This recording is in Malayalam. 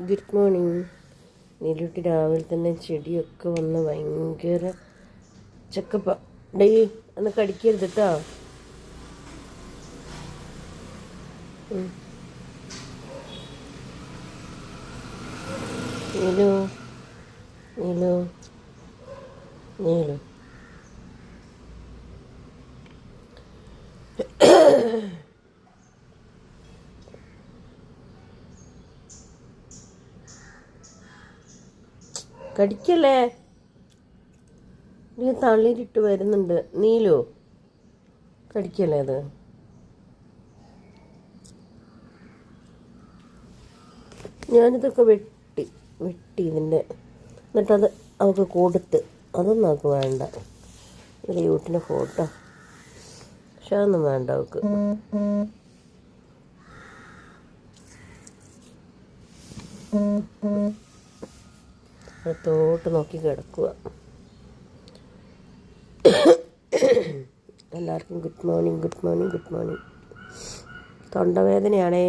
Good morning. നീലൂട്ടി രാവിലെ തന്നെ ചെടിയൊക്കെ വന്ന് ഭയങ്കര ചക്കപ്പ. ഡേ ഒന്ന് കടിക്കരുത് കേട്ടോ. നീലു നീലു നീലു കടിക്കല്ലേ. നീ തള്ളിയിട്ടിട്ട് വരുന്നുണ്ട്. നീലു കടിക്കല്ലേ അത്. ഞാനിതൊക്കെ വെട്ടി ഇതിൻ്റെ എന്നിട്ടത് അവൾക്ക് കൊടുത്ത്. അതൊന്നും അവൾക്ക് വേണ്ട. ഒരു യൂട്ടിൻ്റെ ഫോട്ടോ പക്ഷെ അതൊന്നും വേണ്ട അവൾക്ക്. തോട്ട് നോക്കി കിടക്കുക. എല്ലാവർക്കും ഗുഡ് മോർണിംഗ്. തൊണ്ടവേദനയാണേ.